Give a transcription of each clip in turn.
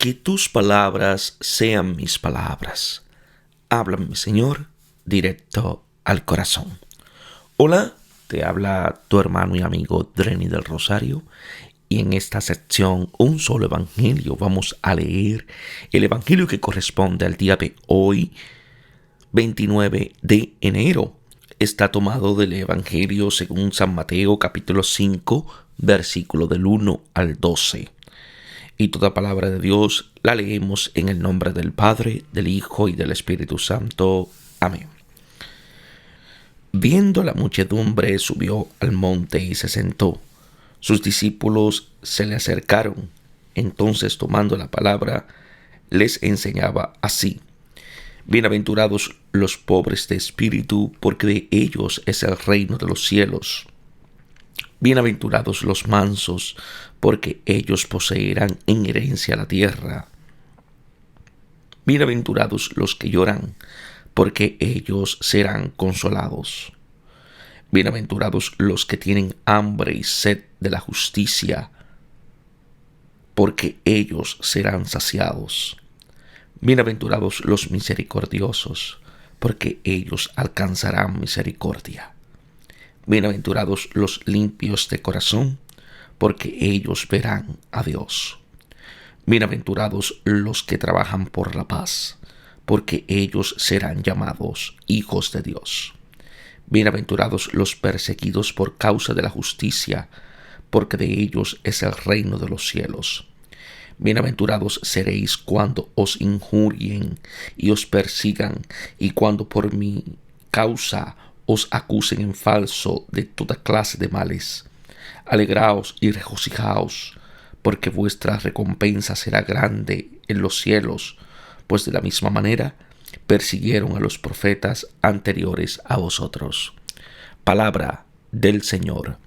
Que tus palabras sean mis palabras. Háblame, Señor, directo al corazón. Hola, te habla tu hermano y amigo Drenny del Rosario. Y en esta sección, un solo evangelio, vamos a leer el evangelio que corresponde al día de hoy, 29 de enero. Está tomado del evangelio según San Mateo, capítulo 5, versículo del 1 al 12. Y toda palabra de Dios la leemos en el nombre del Padre, del Hijo y del Espíritu Santo. Amén. Viendo la muchedumbre, subió al monte y se sentó. Sus discípulos se le acercaron. Entonces, tomando la palabra, les enseñaba así: Bienaventurados los pobres de espíritu, porque de ellos es el reino de los cielos. Bienaventurados los mansos, porque ellos poseerán en herencia la tierra. Bienaventurados los que lloran, porque ellos serán consolados. Bienaventurados los que tienen hambre y sed de la justicia, porque ellos serán saciados. Bienaventurados los misericordiosos, porque ellos alcanzarán misericordia. Bienaventurados los limpios de corazón, porque ellos verán a Dios. Bienaventurados los que trabajan por la paz, porque ellos serán llamados hijos de Dios. Bienaventurados los perseguidos por causa de la justicia, porque de ellos es el reino de los cielos. Bienaventurados seréis cuando os injurien y os persigan, y cuando por mi causa os acusen en falso de toda clase de males. Alegraos y regocijaos, porque vuestra recompensa será grande en los cielos, pues de la misma manera persiguieron a los profetas anteriores a vosotros. Palabra del Señor.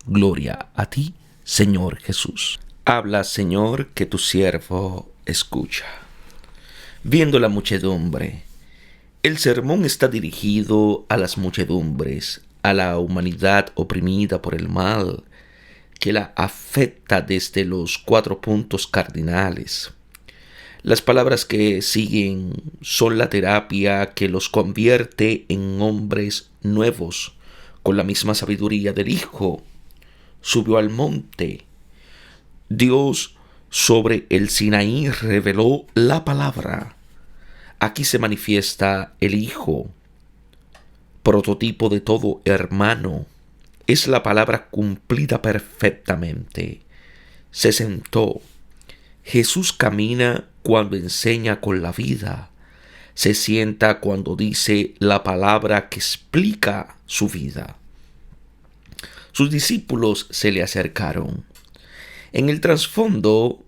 Gloria a ti, Señor Jesús. Habla, Señor, que tu siervo escucha. Viendo la muchedumbre. El sermón está dirigido a las muchedumbres, a la humanidad oprimida por el mal, que la afecta desde los 4 puntos cardinales. Las palabras que siguen son la terapia que los convierte en hombres nuevos, con la misma sabiduría del Hijo. Subió al monte. Dios sobre el Sinaí reveló la palabra. Aquí se manifiesta el Hijo, prototipo de todo hermano. Es la palabra cumplida perfectamente. Se sentó. Jesús camina cuando enseña con la vida. Se sienta cuando dice la palabra que explica su vida. Sus discípulos se le acercaron. En el trasfondo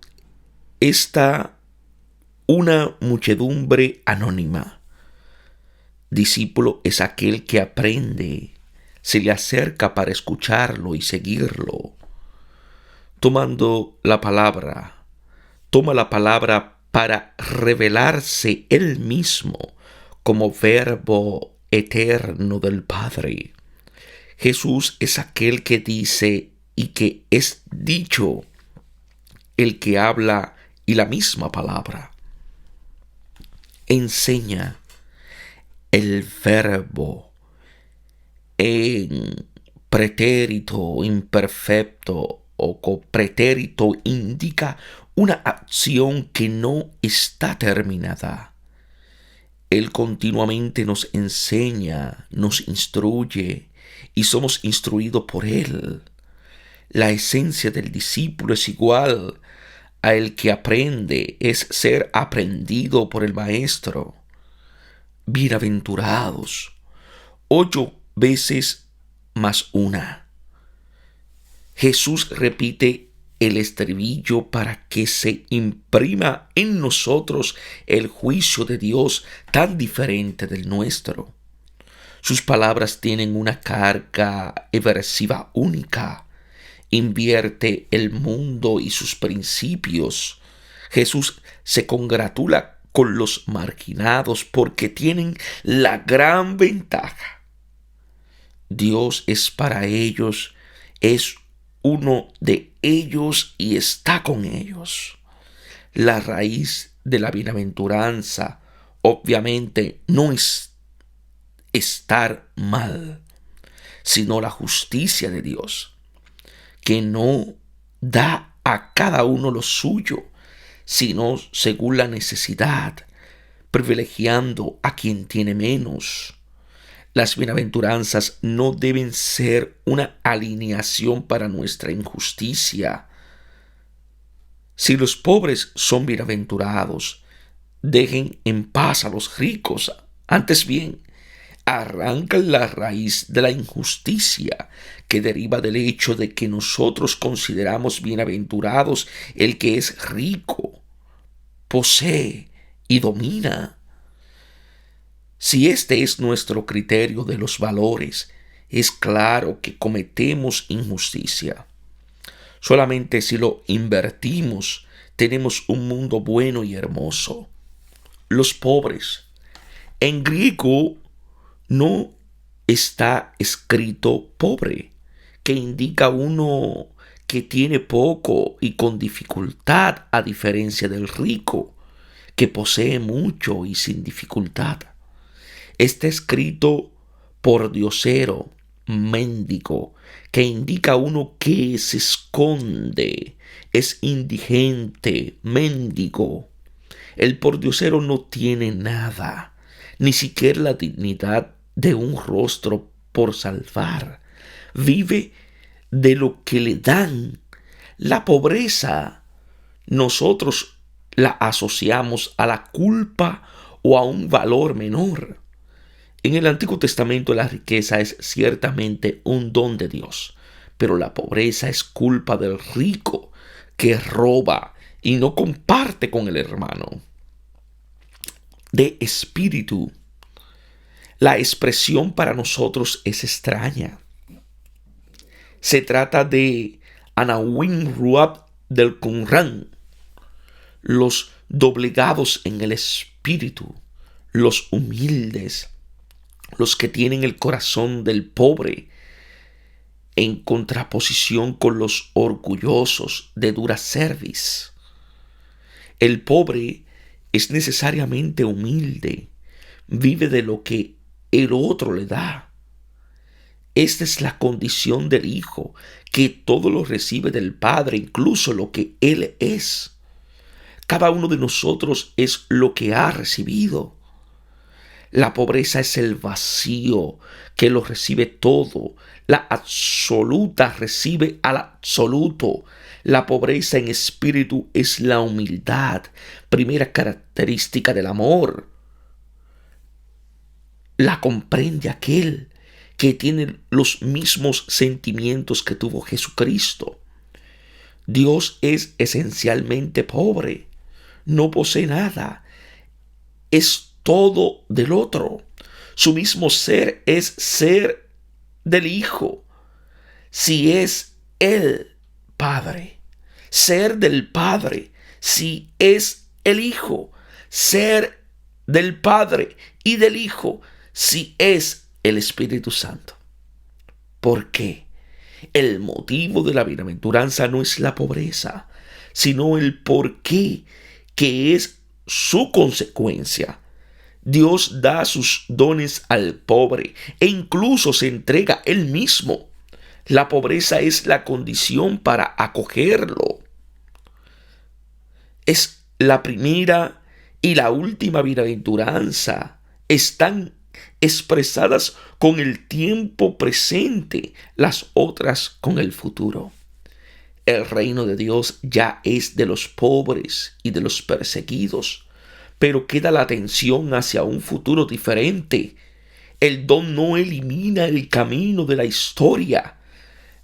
está una muchedumbre anónima. Discípulo es aquel que aprende, se le acerca para escucharlo y seguirlo. Tomando la palabra, toma la palabra para revelarse él mismo como verbo eterno del Padre. Jesús es aquel que dice y que es dicho, el que habla y la misma palabra. Enseña el verbo en pretérito imperfecto o copretérito indica una acción que no está terminada. Él continuamente nos enseña, nos instruye y somos instruidos por Él. La esencia del discípulo es igual a el que aprende, es ser aprendido por el Maestro. Bienaventurados, 8 veces más una. Jesús repite el estribillo para que se imprima en nosotros el juicio de Dios tan diferente del nuestro. Sus palabras tienen una carga eversiva única. Invierte el mundo y sus principios. Jesús se congratula con los marginados porque tienen la gran ventaja. Dios es para ellos, es uno de ellos y está con ellos. La raíz de la bienaventuranza obviamente no es estar mal, sino la justicia de Dios, que no da a cada uno lo suyo, sino según la necesidad, privilegiando a quien tiene menos. Las bienaventuranzas no deben ser una alineación para nuestra injusticia. Si los pobres son bienaventurados, dejen en paz a los ricos. Antes bien, arrancan la raíz de la injusticia que deriva del hecho de que nosotros consideramos bienaventurados el que es rico, posee y domina. Si este es nuestro criterio de los valores, es claro que cometemos injusticia. Solamente si lo invertimos, tenemos un mundo bueno y hermoso. Los pobres. En griego no está escrito pobre, que indica uno que tiene poco y con dificultad, a diferencia del rico, que posee mucho y sin dificultad. Está escrito por diosero, mendigo, que indica uno que se esconde, es indigente, mendigo. El pordiosero no tiene nada, ni siquiera la dignidad de un rostro por salvar. Vive de lo que le dan. La pobreza nosotros la asociamos a la culpa o a un valor menor. En el Antiguo Testamento la riqueza es ciertamente un don de Dios, pero la pobreza es culpa del rico que roba y no comparte con el hermano. De espíritu, la expresión para nosotros es extraña. Se trata de Anawin Ruab del Qumran, los doblegados en el espíritu, los humildes, los que tienen el corazón del pobre, en contraposición con los orgullosos de dura cerviz. El pobre es necesariamente humilde, vive de lo que el otro le da. Esta es la condición del hijo, que todo lo recibe del Padre, incluso lo que él es. Cada uno de nosotros es lo que ha recibido. La pobreza es el vacío que lo recibe todo. La absoluta recibe al absoluto. La pobreza en espíritu es la humildad, primera característica del amor. La comprende aquel que tiene los mismos sentimientos que tuvo Jesucristo. Dios es esencialmente pobre, no posee nada, es todo del otro. Su mismo ser es ser del Hijo. Si es el Padre, ser del Padre, si es el Hijo, ser del Padre y del Hijo, si es el Espíritu Santo. ¿Por qué? El motivo de la bienaventuranza no es la pobreza, sino el por qué, que es su consecuencia. Dios da sus dones al pobre e incluso se entrega él mismo. La pobreza es la condición para acogerlo. Es la primera y la última bienaventuranza. Están expresadas con el tiempo presente, las otras con el futuro. El reino de Dios ya es de los pobres y de los perseguidos, pero queda la atención hacia un futuro diferente. El don no elimina el camino de la historia,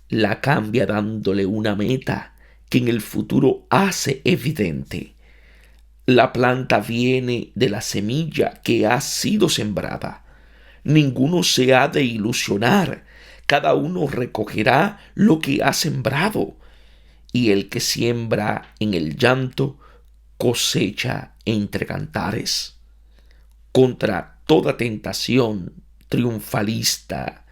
la cambia dándole una meta que en el futuro hace evidente. La planta viene de la semilla que ha sido sembrada. Ninguno se ha de ilusionar. Cada uno recogerá lo que ha sembrado. Y el que siembra en el llanto, cosecha entre cantares. Contra toda tentación triunfalista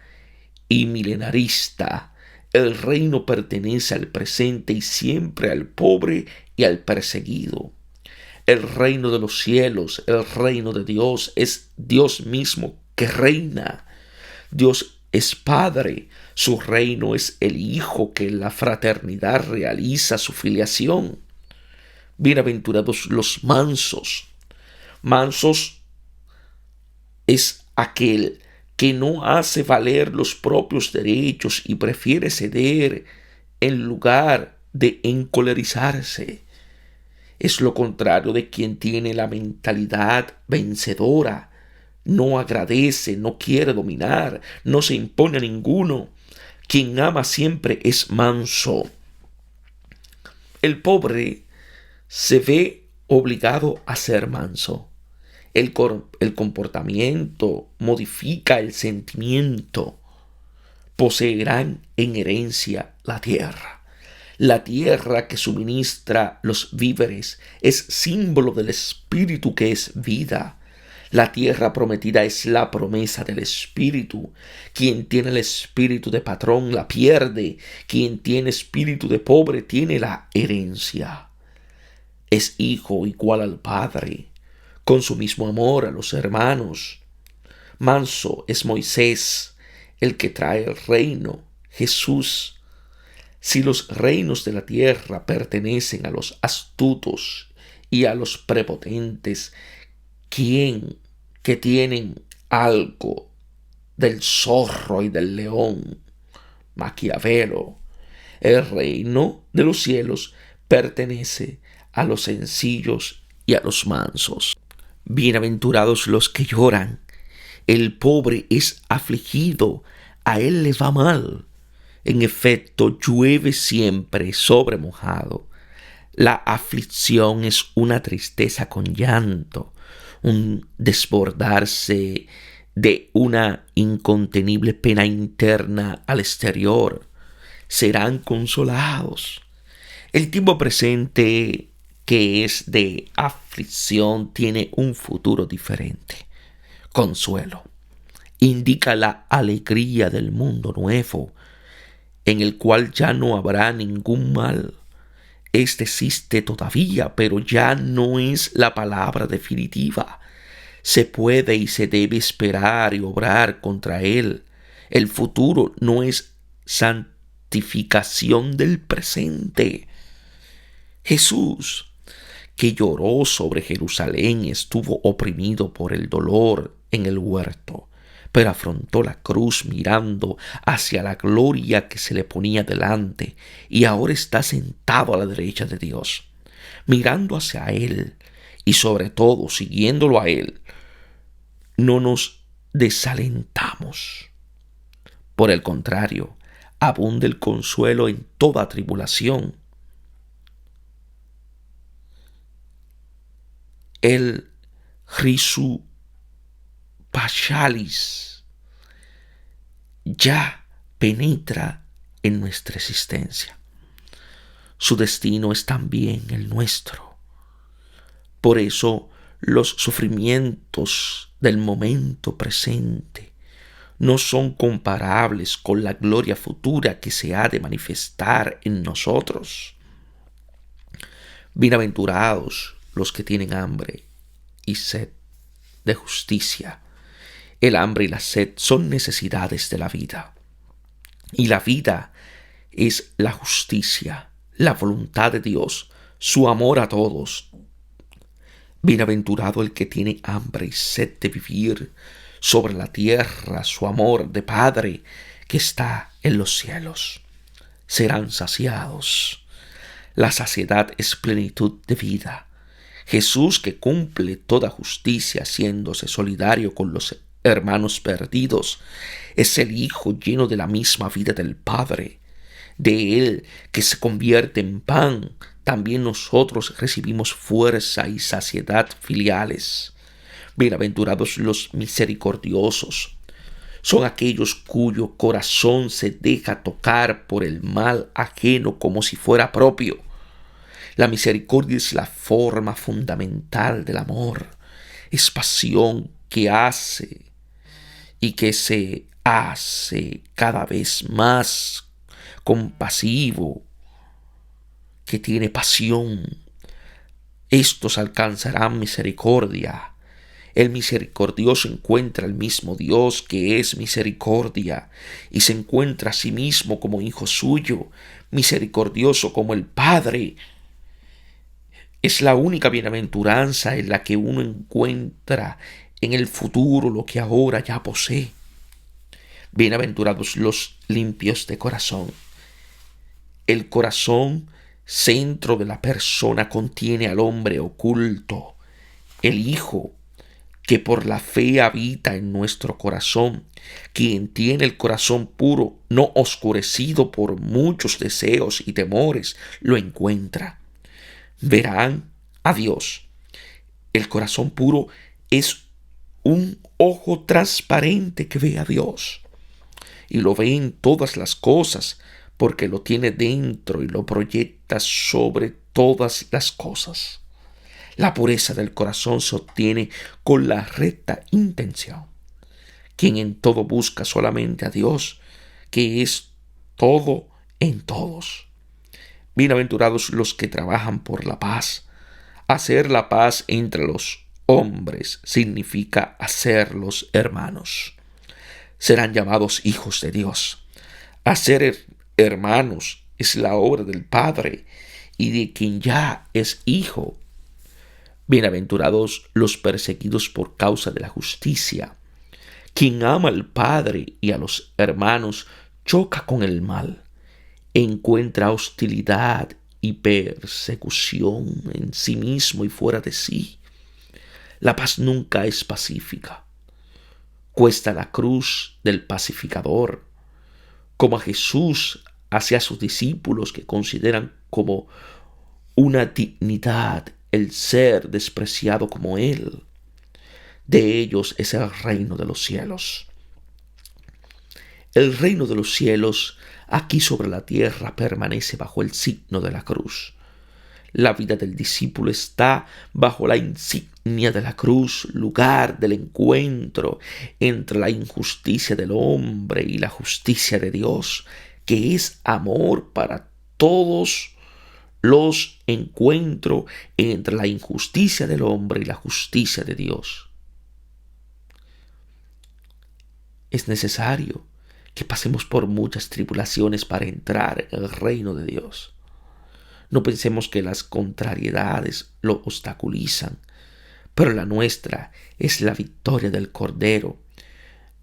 y milenarista, el reino pertenece al presente y siempre al pobre y al perseguido. El reino de los cielos, el reino de Dios, es Dios mismo que reina. Dios es Padre, su reino es el Hijo que en la fraternidad realiza su filiación. Bienaventurados los mansos. Mansos es aquel que no hace valer los propios derechos y prefiere ceder en lugar de encolerizarse. Es lo contrario de quien tiene la mentalidad vencedora. No agradece, no quiere dominar, no se impone a ninguno. Quien ama siempre es manso. El pobre se ve obligado a ser manso. El comportamiento modifica el sentimiento. Poseerán en herencia la tierra. La tierra que suministra los víveres es símbolo del espíritu que es vida. La tierra prometida es la promesa del espíritu. Quien tiene el espíritu de patrón la pierde. Quien tiene espíritu de pobre tiene la herencia. Es hijo igual al Padre, con su mismo amor a los hermanos. Manso es Moisés, el que trae el reino, Jesús. Si los reinos de la tierra pertenecen a los astutos y a los prepotentes, ¿quién que tienen algo del zorro y del león? Maquiavelo. El reino de los cielos pertenece a los sencillos y a los mansos. Bienaventurados los que lloran. El pobre es afligido, a él le va mal. En efecto, llueve siempre sobre mojado. La aflicción es una tristeza con llanto, un desbordarse de una incontenible pena interna al exterior. Serán consolados. El tiempo presente, que es de aflicción, tiene un futuro diferente. Consuelo. Indica la alegría del mundo nuevo, en el cual ya no habrá ningún mal. Este existe todavía, pero ya no es la palabra definitiva. Se puede y se debe esperar y obrar contra él. El futuro no es santificación del presente. Jesús, que lloró sobre Jerusalén, estuvo oprimido por el dolor en el huerto, pero afrontó la cruz mirando hacia la gloria que se le ponía delante, y ahora está sentado a la derecha de Dios, mirando hacia Él y sobre todo siguiéndolo a Él. No nos desalentamos. Por el contrario, abunda el consuelo en toda tribulación. El Risu Pachalis ya penetra en nuestra existencia. Su destino es también el nuestro. Por eso los sufrimientos del momento presente no son comparables con la gloria futura que se ha de manifestar en nosotros. Bienaventurados los que tienen hambre y sed de justicia. El hambre y la sed son necesidades de la vida. Y la vida es la justicia, la voluntad de Dios, su amor a todos. Bienaventurado el que tiene hambre y sed de vivir sobre la tierra su amor de Padre que está en los cielos. Serán saciados. La saciedad es plenitud de vida. Jesús, que cumple toda justicia haciéndose solidario con los hermanos perdidos, es el Hijo lleno de la misma vida del Padre. De Él, que se convierte en pan, también nosotros recibimos fuerza y saciedad filiales. Bienaventurados los misericordiosos. Son aquellos cuyo corazón se deja tocar por el mal ajeno como si fuera propio. La misericordia es la forma fundamental del amor. Es pasión que hace y que se hace cada vez más compasivo, que tiene pasión estos alcanzarán misericordia. El misericordioso encuentra al mismo Dios que es misericordia y se encuentra a sí mismo como hijo suyo, misericordioso como el Padre. Es la única bienaventuranza en la que uno encuentra en el futuro lo que ahora ya posee. Bienaventurados los limpios de corazón. El corazón, centro de la persona, contiene al hombre oculto, el Hijo, que por la fe habita en nuestro corazón. Quien tiene el corazón puro, no oscurecido por muchos deseos y temores, lo encuentra. Verán a Dios. El corazón puro es un ojo transparente que ve a Dios y lo ve en todas las cosas porque lo tiene dentro y lo proyecta sobre todas las cosas. La pureza del corazón se obtiene con la recta intención. Quien en todo busca solamente a Dios, que es todo en todos. Bienaventurados los que trabajan por la paz. Hacer la paz entre los hombres significa hacerlos hermanos. Serán llamados hijos de Dios. Hacer hermanos es la obra del Padre y de quien ya es hijo. Bienaventurados los perseguidos por causa de la justicia. Quien ama al Padre y a los hermanos choca con el mal. Encuentra hostilidad y persecución en sí mismo y fuera de sí. La paz nunca es pacífica. Cuesta la cruz del pacificador, como a Jesús hacia sus discípulos que consideran como una dignidad el ser despreciado como Él. De ellos es el reino de los cielos. El reino de los cielos aquí sobre la tierra permanece bajo el signo de la cruz. La vida del discípulo está bajo la insignia de la cruz, lugar del encuentro entre la injusticia del hombre y la justicia de Dios, que es amor para todos. Los encuentro entre la injusticia del hombre y la justicia de Dios. Es necesario que pasemos por muchas tribulaciones para entrar en el reino de Dios. No pensemos que las contrariedades lo obstaculizan, pero la nuestra es la victoria del Cordero,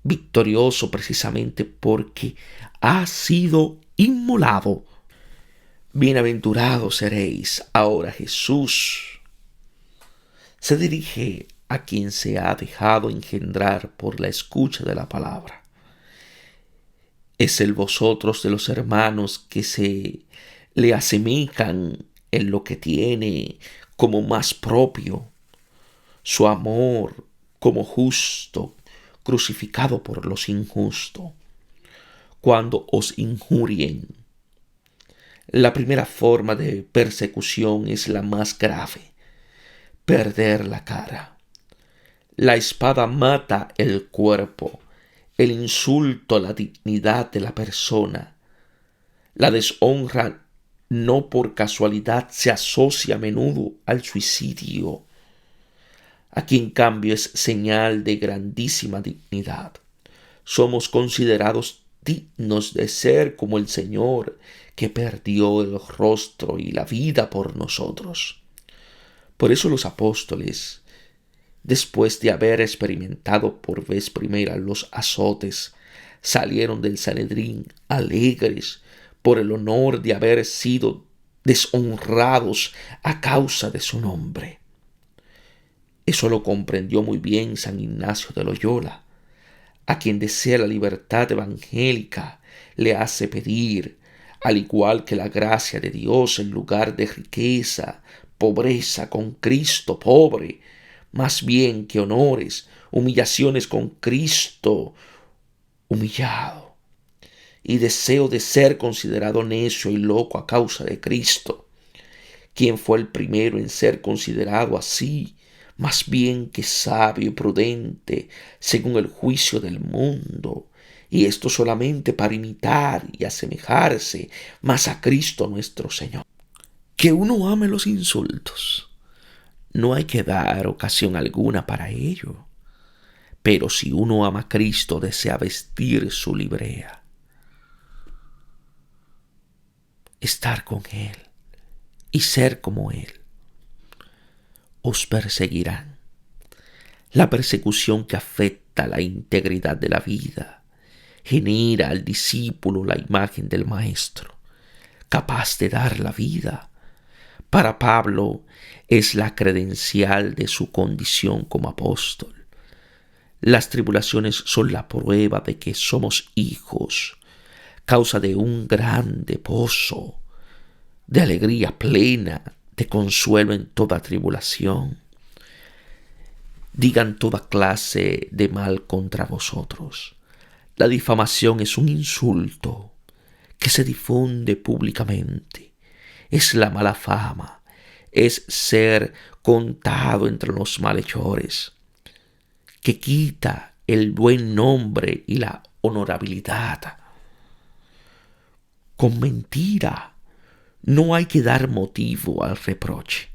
victorioso precisamente porque ha sido inmolado. Bienaventurados seréis. Ahora Jesús se dirige a quien se ha dejado engendrar por la escucha de la palabra. Es el vosotros de los hermanos que se le asemejan en lo que tiene como más propio, su amor como justo, crucificado por los injustos. Cuando os injurien, la primera forma de persecución es la más grave: perder la cara. La espada mata el cuerpo, el insulto a la dignidad de la persona. La deshonra no por casualidad se asocia a menudo al suicidio. Aquí en cambio es señal de grandísima dignidad. Somos considerados dignos de ser como el Señor, que perdió el rostro y la vida por nosotros. Por eso los apóstoles, después de haber experimentado por vez primera los azotes, salieron del Sanedrín alegres por el honor de haber sido deshonrados a causa de su nombre. Eso lo comprendió muy bien San Ignacio de Loyola, a quien desea la libertad evangélica le hace pedir, al igual que la gracia de Dios en lugar de riqueza, pobreza con Cristo pobre, más bien que honores, humillaciones con Cristo humillado, y deseo de ser considerado necio y loco a causa de Cristo, quien fue el primero en ser considerado así, más bien que sabio y prudente según el juicio del mundo, y esto solamente para imitar y asemejarse más a Cristo nuestro Señor. Que uno ame los insultos, no hay que dar ocasión alguna para ello. Pero si uno ama a Cristo, desea vestir su librea, estar con Él y ser como Él. Os perseguirán. La persecución que afecta la integridad de la vida genera al discípulo la imagen del Maestro, capaz de dar la vida. Para Pablo es la credencial de su condición como apóstol. Las tribulaciones son la prueba de que somos hijos, causa de un grande pozo, de alegría plena, de consuelo en toda tribulación. Digan toda clase de mal contra vosotros. La difamación es un insulto que se difunde públicamente. Es la mala fama, es ser contado entre los malhechores, que quita el buen nombre y la honorabilidad. Con mentira no hay que dar motivo al reproche,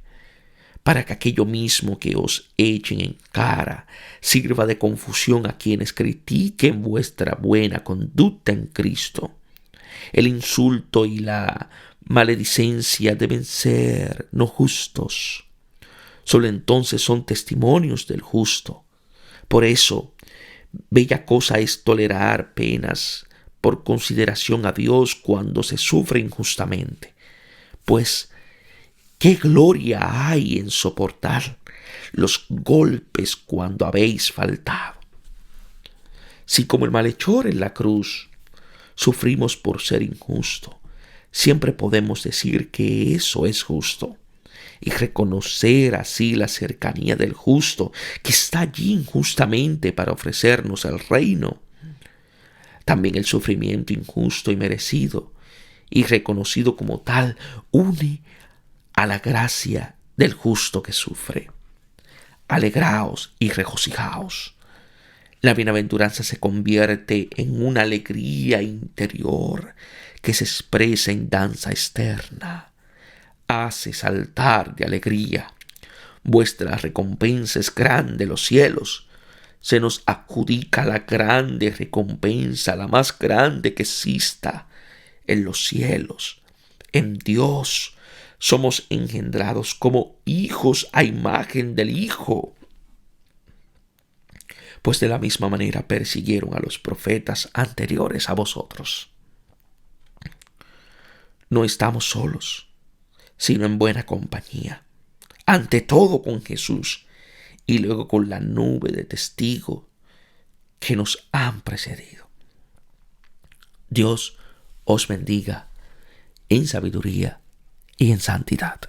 para que aquello mismo que os echen en cara sirva de confusión a quienes critiquen vuestra buena conducta en Cristo. El insulto y la maledicencia deben ser no justos. Solo entonces son testimonios del justo. Por eso, bella cosa es tolerar penas por consideración a Dios cuando se sufre injustamente. Pues, ¿qué gloria hay en soportar los golpes cuando habéis faltado? Si como el malhechor en la cruz sufrimos por ser injusto, siempre podemos decir que eso es justo y reconocer así la cercanía del justo que está allí injustamente para ofrecernos el reino. También el sufrimiento injusto y merecido y reconocido como tal une a la gracia del justo que sufre. Alegraos y regocijaos. La bienaventuranza se convierte en una alegría interior que se expresa en danza externa. Hace saltar de alegría. Vuestra recompensa es grande en los cielos. Se nos adjudica la grande recompensa, la más grande que exista en los cielos. En Dios somos engendrados como hijos a imagen del Hijo. Pues de la misma manera persiguieron a los profetas anteriores a vosotros. No estamos solos, sino en buena compañía. Ante todo con Jesús y luego con la nube de testigos que nos han precedido. Dios os bendiga en sabiduría y en santidad.